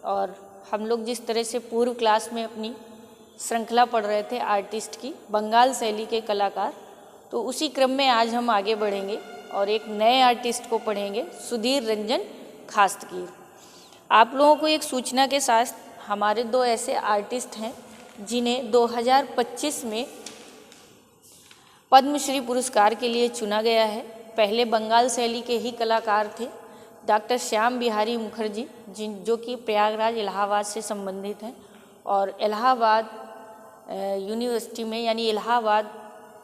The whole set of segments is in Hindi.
और हम लोग जिस तरह से पूर्व क्लास में अपनी श्रृंखला पढ़ रहे थे आर्टिस्ट की, बंगाल शैली के कलाकार, तो उसी क्रम में आज हम आगे बढ़ेंगे और एक नए आर्टिस्ट को पढ़ेंगे, सुधीर रंजन खास्तगीर। आप लोगों को एक सूचना के साथ, हमारे दो ऐसे आर्टिस्ट हैं जिन्हें 2025 में पद्मश्री पुरस्कार के लिए चुना गया है। पहले बंगाल शैली के ही कलाकार थे, डॉक्टर श्याम बिहारी मुखर्जी, जो कि प्रयागराज इलाहाबाद से संबंधित हैं और इलाहाबाद यूनिवर्सिटी में यानी इलाहाबाद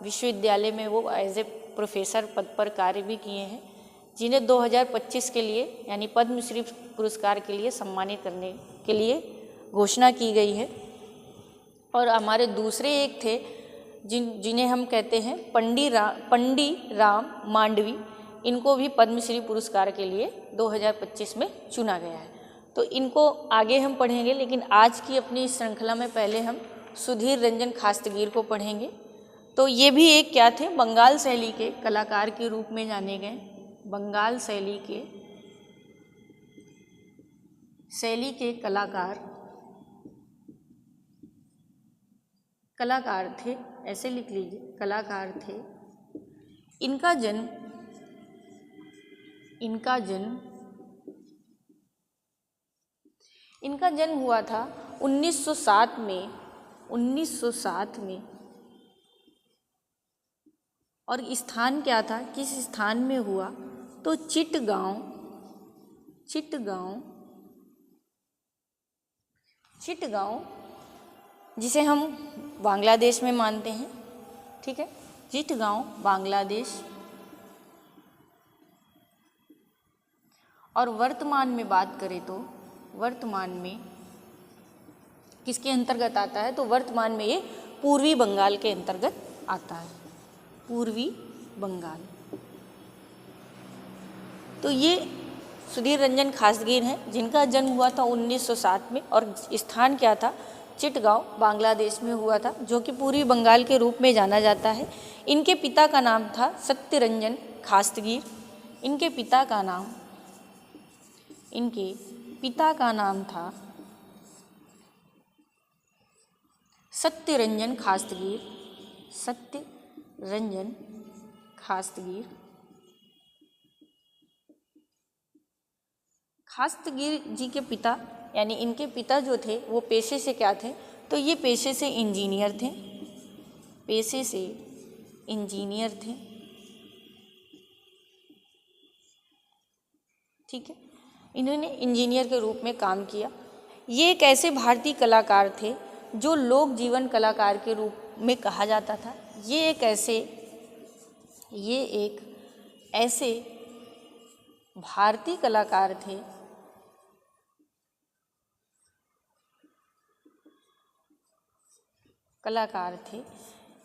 विश्वविद्यालय में वो एज ए प्रोफेसर पद पर कार्य भी किए हैं, जिन्हें 2025 के लिए यानी पद्मश्री पुरस्कार के लिए सम्मानित करने के लिए घोषणा की गई है। और हमारे दूसरे एक थे जिन्हें हम कहते हैं पंडी राम मांडवी, इनको भी पद्मश्री पुरस्कार के लिए 2025 में चुना गया है। तो इनको आगे हम पढ़ेंगे, लेकिन आज की अपनी श्रृंखला में पहले हम सुधीर रंजन खास्तगीर को पढ़ेंगे। तो ये भी एक क्या थे, बंगाल शैली के कलाकार के रूप में जाने गए। बंगाल शैली के कलाकार थे, ऐसे लिख लीजिए, कलाकार थे। इनका जन्म हुआ था 1907 में। और स्थान क्या था, किस स्थान में हुआ, तो चिटगांव जिसे हम बांग्लादेश में मानते हैं, ठीक है, चिटगांव बांग्लादेश। और वर्तमान में बात करें तो वर्तमान में किसके अंतर्गत आता है, तो वर्तमान में ये पूर्वी बंगाल के अंतर्गत आता है, पूर्वी बंगाल। तो ये सुधीर रंजन खास्तगीर हैं, जिनका जन्म हुआ था 1907 में और स्थान क्या था, चिटगांव बांग्लादेश में हुआ था, जो कि पूर्वी बंगाल के रूप में जाना जाता है। इनके पिता का नाम था सत्यरंजन खास्तगीर। इनके पिता का नाम था सत्यरंजन खास्तगीर। खास्तगीर जी के पिता यानी इनके पिता जो थे वो पेशे से क्या थे, तो ये पेशे से इंजीनियर थे, ठीक है, इन्होंने इंजीनियर के रूप में काम किया। ये एक ऐसे भारतीय कलाकार थे जो लोक जीवन कलाकार के रूप में कहा जाता था। ये एक ऐसे भारतीय कलाकार थे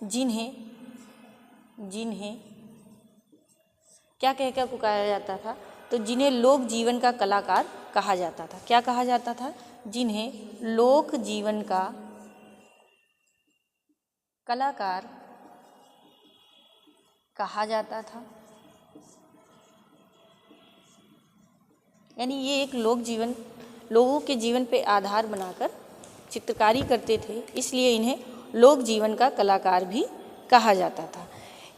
जिन्हें क्या कहकर पुकारा जाता था, तो जिन्हें लोक जीवन का कलाकार कहा जाता था। क्या कहा जाता था, जिन्हें लोक जीवन का कलाकार कहा जाता था। यानी ये एक लोगों के जीवन पे आधार बनाकर चित्रकारी करते थे, इसलिए इन्हें लोक जीवन का कलाकार भी कहा जाता था।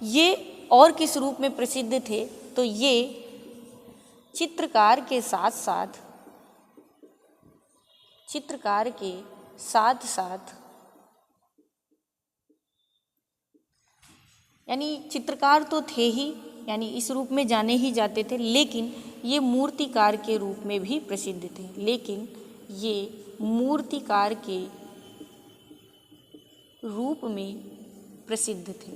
ये और किस रूप में प्रसिद्ध थे, तो ये चित्रकार के साथ साथ यानी चित्रकार तो थे ही, यानी इस रूप में जाने ही जाते थे, लेकिन ये मूर्तिकार के रूप में भी प्रसिद्ध थे।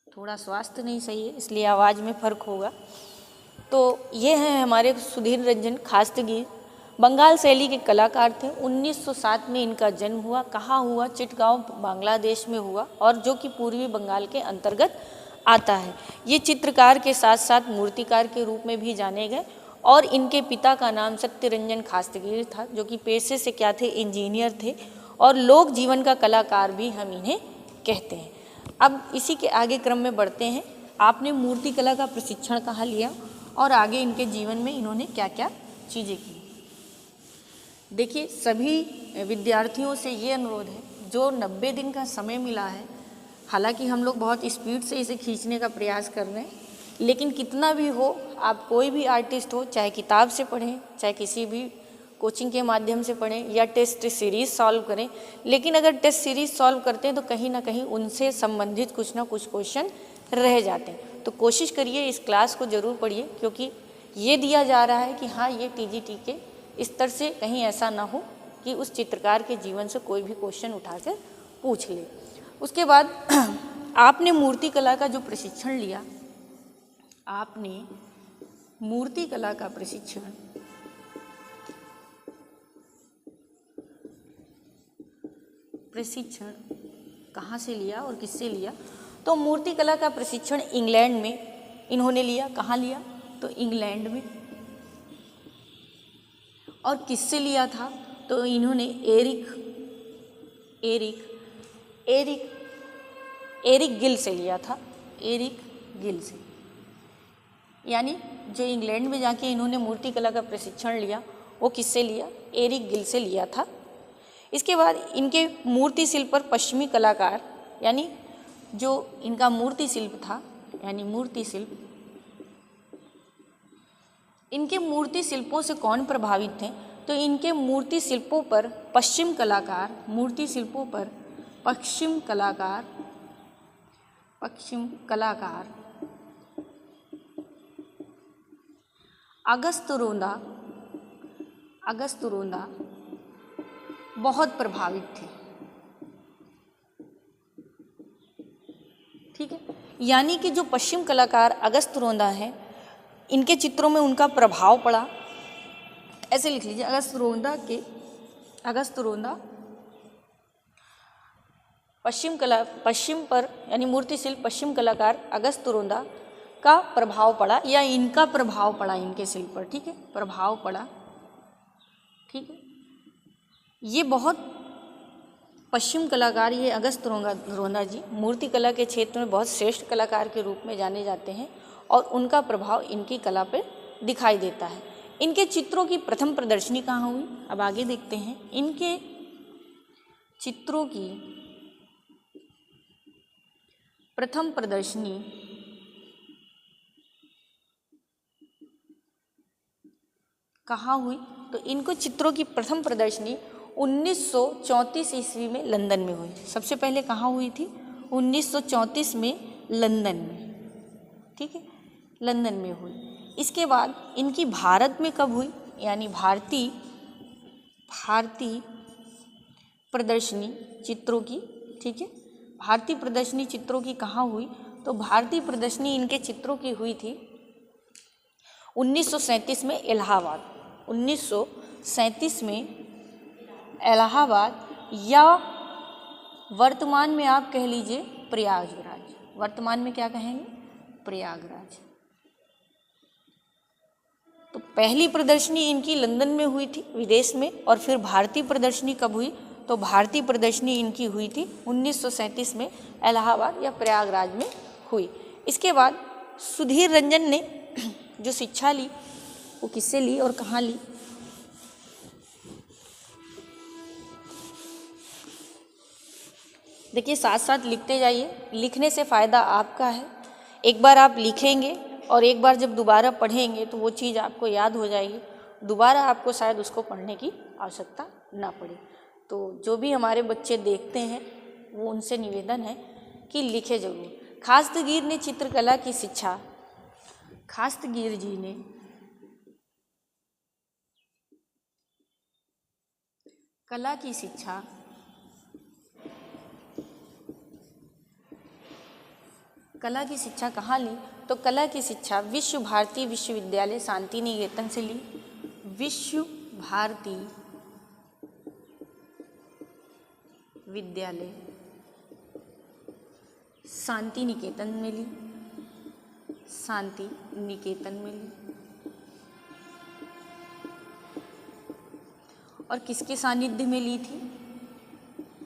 थोड़ा स्वास्थ्य नहीं सही है, इसलिए आवाज़ में फ़र्क होगा। तो ये हैं हमारे सुधीर रंजन खास्तगीर, बंगाल शैली के कलाकार थे। 1907 में इनका जन्म हुआ। कहाँ हुआ, चिटगांव बांग्लादेश में हुआ, और जो कि पूर्वी बंगाल के अंतर्गत आता है। ये चित्रकार के साथ साथ मूर्तिकार के रूप में भी जाने गए, और इनके पिता का नाम सत्यरंजन खास्तगीर था, जो कि पेशे से क्या थे, इंजीनियर थे, और लोक जीवन का कलाकार भी हम इन्हें कहते हैं। अब इसी के आगे क्रम में बढ़ते हैं। आपने मूर्ति कला का प्रशिक्षण कहाँ लिया, और आगे इनके जीवन में इन्होंने क्या क्या चीज़ें की। देखिए, सभी विद्यार्थियों से ये अनुरोध है, जो 90 दिन का समय मिला है, हालांकि हम लोग बहुत स्पीड से इसे खींचने का प्रयास कर रहे हैं, लेकिन कितना भी हो, आप कोई भी आर्टिस्ट हो, चाहे किताब से पढ़ें, चाहे किसी भी कोचिंग के माध्यम से पढ़ें या टेस्ट सीरीज़ सॉल्व करें, लेकिन अगर टेस्ट सीरीज़ सॉल्व करते हैं तो कहीं ना कहीं उनसे संबंधित कुछ ना कुछ क्वेश्चन रह जाते हैं। तो कोशिश करिए इस क्लास को ज़रूर पढ़िए, क्योंकि ये दिया जा रहा है कि हाँ, ये टीजीटी के स्तर से कहीं ऐसा ना हो कि उस चित्रकार के जीवन से कोई भी क्वेश्चन उठाकर पूछ ले। उसके बाद आपने मूर्तिकला का जो प्रशिक्षण लिया, आपने मूर्तिकला का प्रशिक्षण कहाँ से लिया और किससे लिया? तो मूर्तिकला का प्रशिक्षण इंग्लैंड में इन्होंने लिया। कहाँ लिया? तो इंग्लैंड में। और किससे लिया था? तो इन्होंने एरिक गिल से लिया था। एरिक गिल से, यानी जो इंग्लैंड में जाके इन्होंने मूर्तिकला का प्रशिक्षण लिया, वो किससे लिया? एरिक गिल से लिया था। इसके बाद इनके मूर्ति शिल्प पर पश्चिमी कलाकार, यानी जो इनका मूर्ति शिल्प था, यानी मूर्ति शिल्प, इनके मूर्ति शिल्पों से कौन प्रभावित थे? तो इनके मूर्ति शिल्पों पर पश्चिम कलाकार अगस्त रोंदा बहुत प्रभावित थे। ठीक है, यानी कि जो पश्चिम कलाकार अगस्त रोंदा हैं, इनके चित्रों में उनका प्रभाव पड़ा। ऐसे लिख लीजिए, अगस्त रोंदा पश्चिम पर, यानी मूर्ति शिल्प पश्चिम कलाकार अगस्त रोंदा का प्रभाव पड़ा, या इनका प्रभाव पड़ा इनके शिल्प पर। ठीक है, प्रभाव पड़ा। ठीक है, ये बहुत पश्चिम कलाकार, ये अगस्त रोंदा जी मूर्तिकला के क्षेत्र में बहुत श्रेष्ठ कलाकार के रूप में जाने जाते हैं, और उनका प्रभाव इनकी कला पर दिखाई देता है। इनके चित्रों की प्रथम प्रदर्शनी कहाँ हुई? अब आगे देखते हैं। इनके चित्रों की प्रथम प्रदर्शनी कहाँ हुई? तो इनको चित्रों की प्रथम प्रदर्शनी 1934 ईस्वी में लंदन में हुई। सबसे पहले कहाँ हुई थी? 1934 में लंदन में। ठीक है, लंदन में हुई। इसके बाद इनकी भारत में कब हुई? यानी भारतीय प्रदर्शनी चित्रों की। ठीक है, भारतीय प्रदर्शनी चित्रों की कहाँ हुई? तो भारतीय प्रदर्शनी इनके चित्रों की हुई थी 1937 में इलाहाबाद। 1937 में इलाहाबाद, या वर्तमान में आप कह लीजिए प्रयागराज। वर्तमान में क्या कहेंगे? प्रयागराज। तो पहली प्रदर्शनी इनकी लंदन में हुई थी, विदेश में, और फिर भारतीय प्रदर्शनी कब हुई? तो भारतीय प्रदर्शनी इनकी हुई थी 1937 में इलाहाबाद या प्रयागराज में हुई। इसके बाद सुधीर रंजन ने जो शिक्षा ली, वो किससे ली और कहाँ ली? देखिए, साथ साथ लिखते जाइए, लिखने से फ़ायदा आपका है। एक बार आप लिखेंगे और एक बार जब दोबारा पढ़ेंगे तो वो चीज़ आपको याद हो जाएगी, दोबारा आपको शायद उसको पढ़ने की आवश्यकता ना पड़े। तो जो भी हमारे बच्चे देखते हैं, वो उनसे निवेदन है कि लिखे ज़रूर। खास्तगीर ने चित्रकला की शिक्षा, खास्तगीर जी ने कला की शिक्षा कहाँ ली? तो कला की शिक्षा विश्व भारती विश्वविद्यालय शांति निकेतन से ली। विश्व भारती विद्यालय शांति निकेतन में ली। और किसके सानिध्य में ली थी?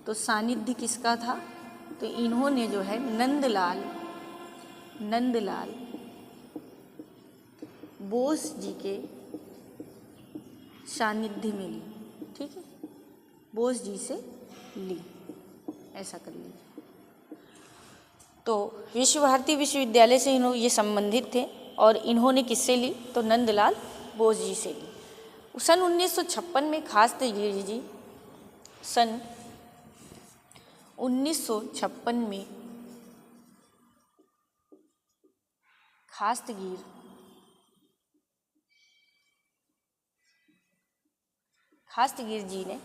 तो सानिध्य किसका था? तो इन्होंने जो है नंदलाल बोस जी के सानिध्य में ली। ठीक है, बोस जी से ली, ऐसा कर लीजिए। तो विश्व भारती विश्वविद्यालय से ये संबंधित थे और इन्होंने किससे ली, तो नंदलाल बोस जी से ली। सन 1956 में खास्तगीर जी, सन 1956 में खास्तगीर जी ने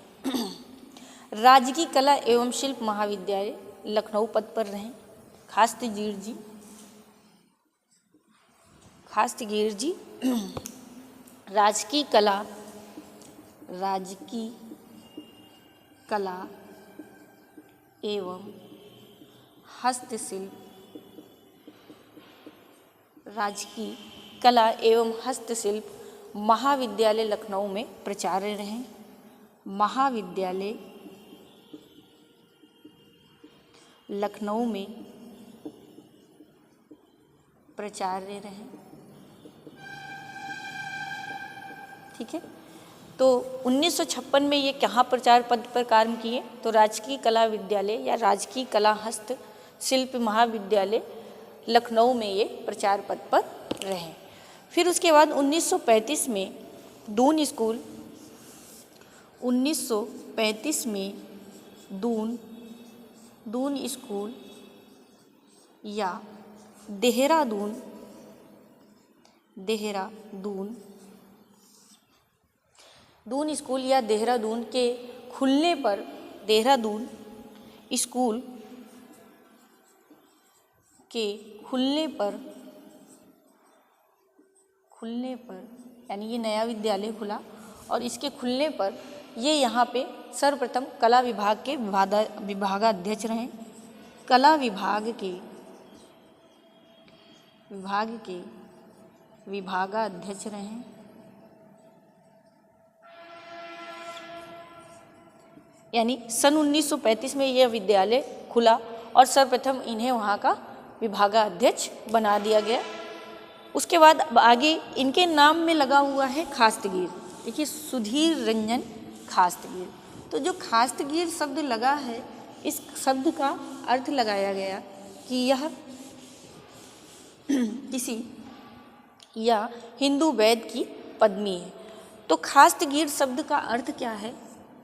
राजकीय कला एवं शिल्प महाविद्यालय लखनऊ पद पर रहे। खास्तगीर जी राजकीय कला एवं हस्तशिल्प महाविद्यालय लखनऊ में प्राचार्य रहे। महाविद्यालय लखनऊ में प्राचार्य रहे। ठीक है, तो 1956 में ये कहाँ प्रचार पद पर कार्य किए, तो राजकीय कला विद्यालय या राजकीय कला हस्त शिल्प महाविद्यालय लखनऊ में ये प्रचार पद पर रहे। फिर उसके बाद 1935 में दून स्कूल या देहरादून स्कूल या देहरादून के खुलने पर, देहरादून स्कूल के खुलने पर यानी ये नया विद्यालय खुला और इसके खुलने पर ये यहाँ पे सर्वप्रथम कला विभाग के विभागाध्यक्ष रहे। कला विभाग के विभागाध्यक्ष रहे। यानी सन 1935 में यह विद्यालय खुला और सर्वप्रथम इन्हें वहाँ का विभागाध्यक्ष बना दिया गया। उसके बाद आगे इनके नाम में लगा हुआ है खास्तगीर। देखिए, सुधीर रंजन खास्तगीर। तो जो खास्तगीर शब्द लगा है, इस शब्द का अर्थ लगाया गया कि यह किसी या हिंदू वैद की पद्मी है। तो खास्तगीर शब्द का अर्थ क्या है?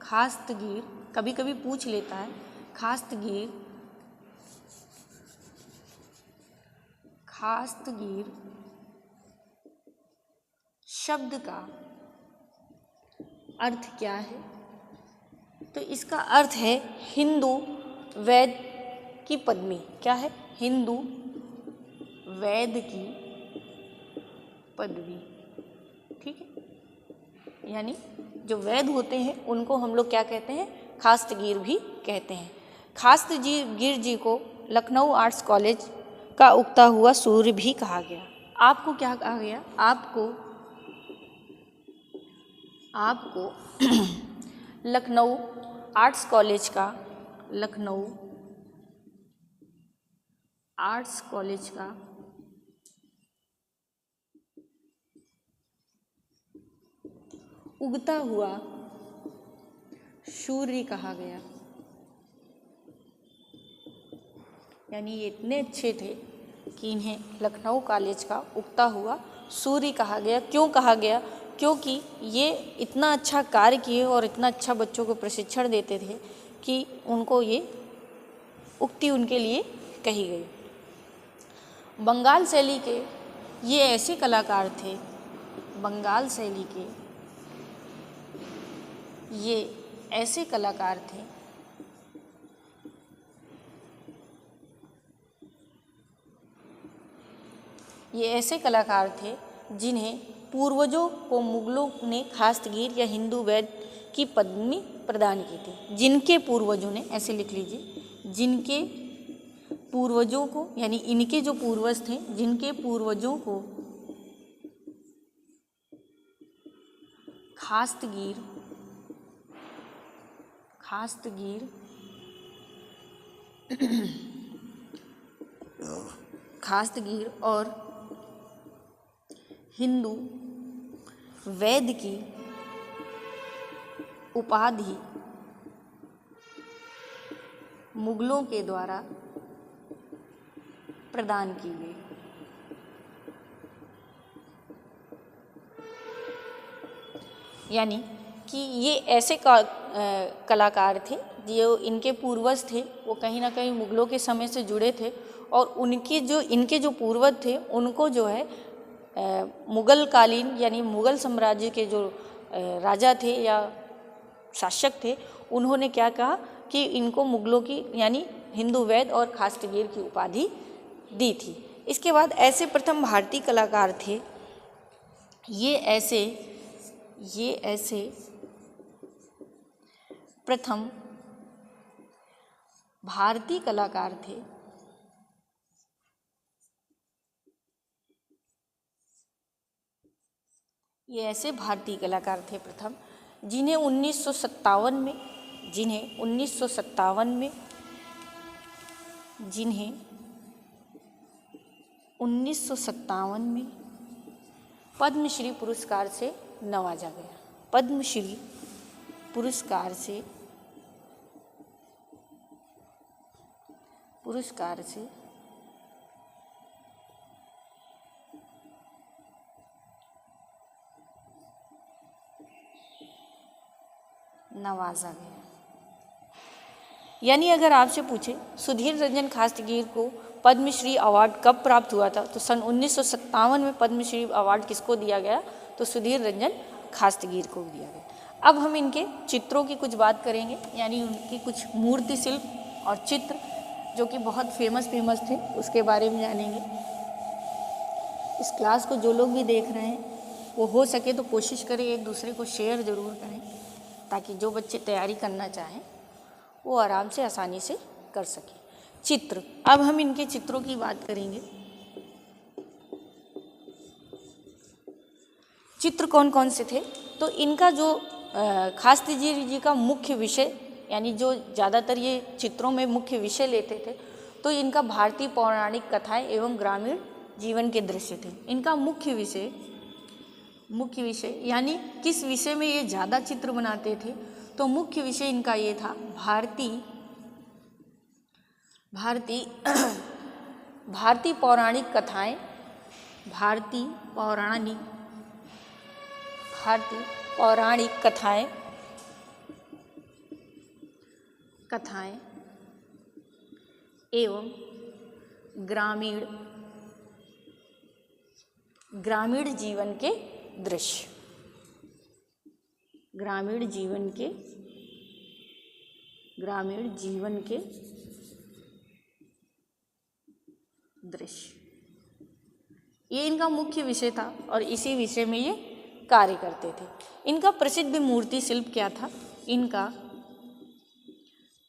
खास्तगीर कभी कभी पूछ लेता है। खास्तगीर शब्द का अर्थ क्या है? तो इसका अर्थ है हिंदू वैद की पद्मी। क्या है? हिंदू वैद की पदवी। ठीक है, यानी जो वैद होते हैं उनको हम लोग क्या कहते हैं? खास्तगीर भी कहते हैं। खास्तगीर जी को लखनऊ आर्ट्स कॉलेज का उगता हुआ सूर्य भी कहा गया। आपको क्या कहा गया? आपको लखनऊ आर्ट्स कॉलेज का उगता हुआ सूर्य कहा गया। यानी ये इतने अच्छे थे कि इन्हें लखनऊ कॉलेज का उगता हुआ सूर्य कहा गया। क्यों कहा गया? क्योंकि ये इतना अच्छा कार्य किए और इतना अच्छा बच्चों को प्रशिक्षण देते थे कि उनको ये उक्ति उनके लिए कही गई। बंगाल शैली के ये ऐसे कलाकार थे, बंगाल शैली के ये ऐसे कलाकार थे जिन्हें पूर्वजों को मुगलों ने खास्तगीर या हिंदू वैद की पदवी प्रदान की थी। जिनके पूर्वजों ने, ऐसे लिख लीजिए, जिनके पूर्वजों को, यानी इनके जो पूर्वज थे, जिनके पूर्वजों को खास्तगीर और हिंदू वैद की उपाधि मुगलों के द्वारा प्रदान की गई। यानी कि ये ऐसे कलाकार थे जो इनके पूर्वज थे, वो कहीं ना कहीं मुगलों के समय से जुड़े थे और इनके जो पूर्वज थे उनको जो है मुगल कालीन यानी मुगल साम्राज्य के जो राजा थे या शासक थे, उन्होंने क्या कहा कि इनको मुगलों की यानी हिंदू वैद और खास्तगीर की उपाधि दी थी। इसके बाद ऐसे प्रथम भारतीय कलाकार थे, ये ऐसे प्रथम भारतीय कलाकार थे प्रथम जिन्हें 1957 में पद्मश्री पुरस्कार से नवाजा गया। पद्मश्री पुरस्कार से नवाजा गया। यानी अगर आपसे पूछे सुधीर रंजन खास्तगीर को पद्मश्री अवार्ड कब प्राप्त हुआ था, तो सन 1957 में पद्मश्री अवार्ड किसको दिया गया, तो सुधीर रंजन खास्तगीर को दिया गया। अब हम इनके चित्रों की कुछ बात करेंगे, यानी उनकी कुछ मूर्ति शिल्प और चित्र जो कि बहुत फेमस थे उसके बारे में जानेंगे। इस क्लास को जो लोग भी देख रहे हैं वो हो सके तो कोशिश करें एक दूसरे को शेयर ज़रूर करें, ताकि जो बच्चे तैयारी करना चाहें वो आराम से आसानी से कर सकें। चित्र, अब हम इनके चित्रों की बात करेंगे। चित्र कौन कौन से थे, तो इनका जो खास्तगीर जी का मुख्य विषय, यानी जो ज़्यादातर ये चित्रों में मुख्य विषय लेते थे, तो इनका भारतीय पौराणिक कथाएं एवं ग्रामीण जीवन के दृश्य थे। इनका मुख्य विषय यानी किस विषय में ये ज़्यादा चित्र बनाते थे, तो मुख्य विषय इनका ये था भारतीय पौराणिक कथाएं, कथाएं एवं ग्रामीण जीवन के दृश्य। ग्रामीण जीवन के दृश्य, ये इनका मुख्य विषय था और इसी विषय में ये कार्य करते थे। इनका प्रसिद्ध मूर्ति शिल्प क्या था, इनका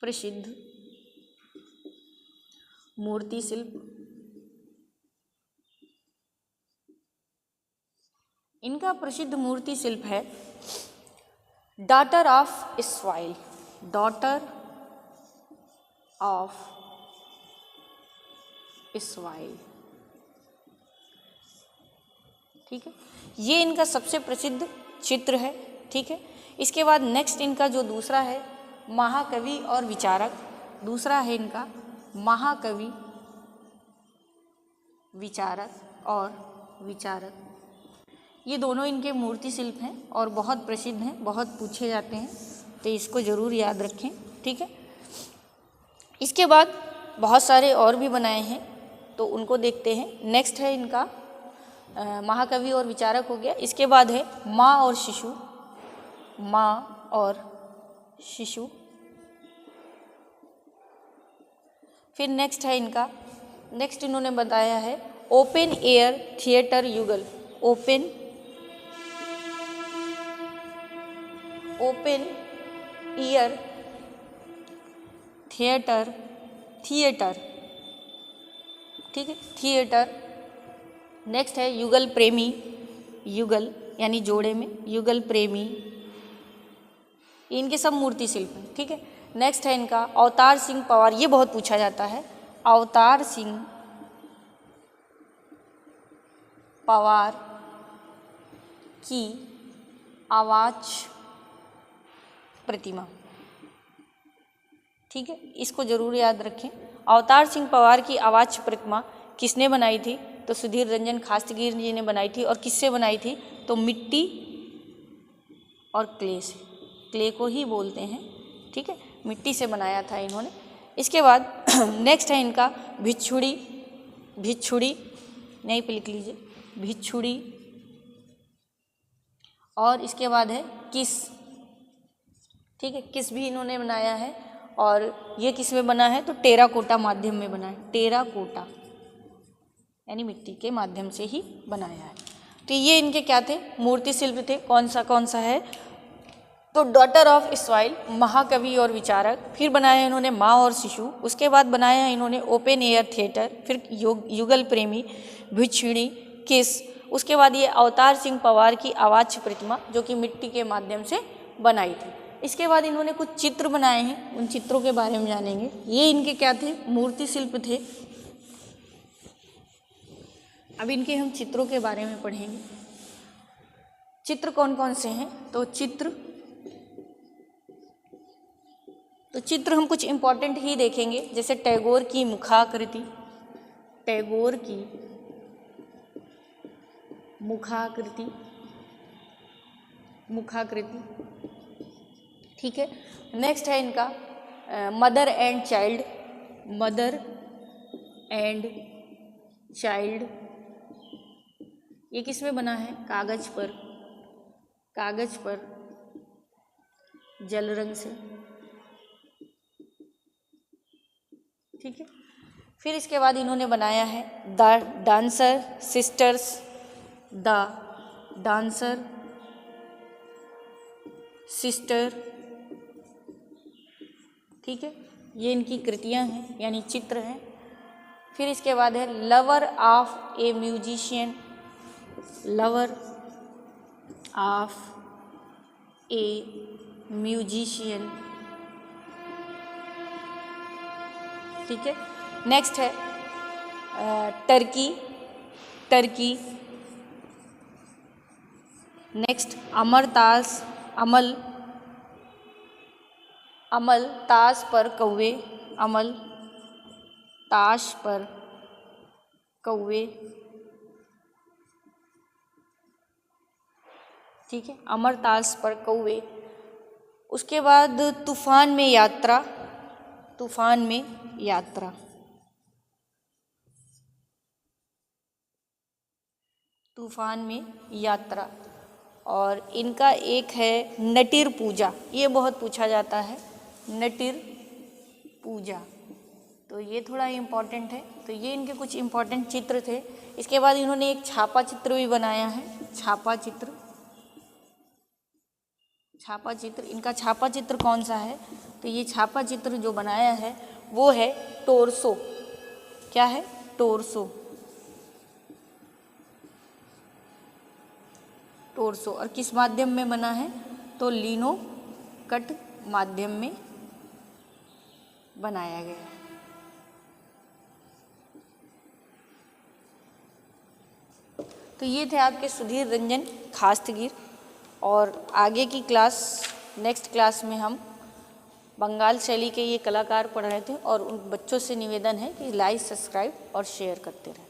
प्रसिद्ध मूर्ति शिल्प है डॉटर ऑफ इस्वाइल। ठीक है, ये इनका सबसे प्रसिद्ध चित्र है। ठीक है, इसके बाद नेक्स्ट इनका जो दूसरा है महाकवि और विचारक, दूसरा है इनका महाकवि विचारक। ये दोनों इनके मूर्ति शिल्प हैं और बहुत प्रसिद्ध हैं, बहुत पूछे जाते हैं, तो इसको ज़रूर याद रखें। ठीक है, इसके बाद बहुत सारे और भी बनाए हैं तो उनको देखते हैं। नेक्स्ट है इनका महाकवि और विचारक हो गया। इसके बाद है माँ और शिशु। फिर नेक्स्ट है इनका, नेक्स्ट इन्होंने बताया है ओपन एयर थिएटर युगल। Open year theatre. ठीक है, थिएटर। नेक्स्ट है युगल प्रेमी, युगल यानी जोड़े में युगल प्रेमी, इनके सब मूर्ति शिल्प हैं। ठीक है, नेक्स्ट है इनका अवतार सिंह पवार, ये बहुत पूछा जाता है। अवतार सिंह पवार की आवाज प्रतिमा। ठीक है, इसको जरूर याद रखें। अवतार सिंह पवार की आवाज प्रतिमा किसने बनाई थी? तो सुधीर रंजन खास्तगीर जी ने बनाई थी। और किससे बनाई थी? तो मिट्टी और क्ले से, क्ले को ही बोलते हैं। ठीक है, मिट्टी से बनाया था इन्होंने। इसके बाद नेक्स्ट है इनका भिक्षुड़ी, भिक्षुड़ी नहीं पे लिख लीजिए, भिक्षुड़ी। और इसके बाद है किस। ठीक है, किस भी इन्होंने बनाया है। और ये किस में बना है? तो टेराकोटा माध्यम में बना है। टेराकोटा यानी मिट्टी के माध्यम से ही बनाया है। तो ये इनके क्या थे? मूर्ति शिल्प थे। कौन सा है? तो डॉटर ऑफ सॉइल, महाकवि और विचारक। फिर बनाया इन्होंने माँ और शिशु। उसके बाद बनाया इन्होंने ओपन एयर थिएटर। फिर युगल प्रेमी, भिक्षुड़ी, किस। उसके बाद ये अवतार सिंह पवार की आवाज प्रतिमा जो कि मिट्टी के माध्यम से बनाई थी। इसके बाद इन्होंने कुछ चित्र बनाए हैं, उन चित्रों के बारे में जानेंगे। ये इनके क्या थे? मूर्ति शिल्प थे। अब इनके हम चित्रों के बारे में पढ़ेंगे। चित्र कौन कौन से हैं? तो चित्र हम कुछ इंपॉर्टेंट ही देखेंगे, जैसे टैगोर की मुखाकृति, टैगोर की मुखाकृति। ठीक है, नेक्स्ट है इनका mother and child, mother and child. ये किस में बना है? कागज पर जल रंग से। ठीक है, फिर इसके बाद इन्होंने बनाया है the dancer sisters, the dancer sister. ठीक है, ये इनकी कृतियां हैं यानी चित्र हैं। फिर इसके बाद है lover of A musician, lover of A musician. ठीक है, नेक्स्ट है टर्की, नेक्स्ट अमरतास, अमल ताश पर कौवे, अमल ताश पर कौवे। ठीक है, अमर ताश पर कौवे। उसके बाद तूफान में यात्रा, तूफान में यात्रा। तूफान में यात्रा। और इनका एक है नटीर पूजा, ये बहुत पूछा जाता है, नटीर पूजा। तो ये थोड़ा इम्पॉर्टेंट है। तो ये इनके कुछ इम्पॉर्टेंट चित्र थे। इसके बाद इन्होंने एक छापा चित्र भी बनाया है, छापा चित्र। छापा चित्र, इनका छापा चित्र कौन सा है? तो ये छापा चित्र जो बनाया है वो है टोरसो। क्या है? टोरसो, टोरसो। और किस माध्यम में बना है? तो लिनो कट माध्यम में बनाया गया है। तो ये थे आपके सुधीर रंजन खास्तगीर। और आगे की क्लास, नेक्स्ट क्लास में हम बंगाल शैली के ये कलाकार पढ़ रहे थे। और उन बच्चों से निवेदन है कि लाइक, सब्सक्राइब और शेयर करते रहें।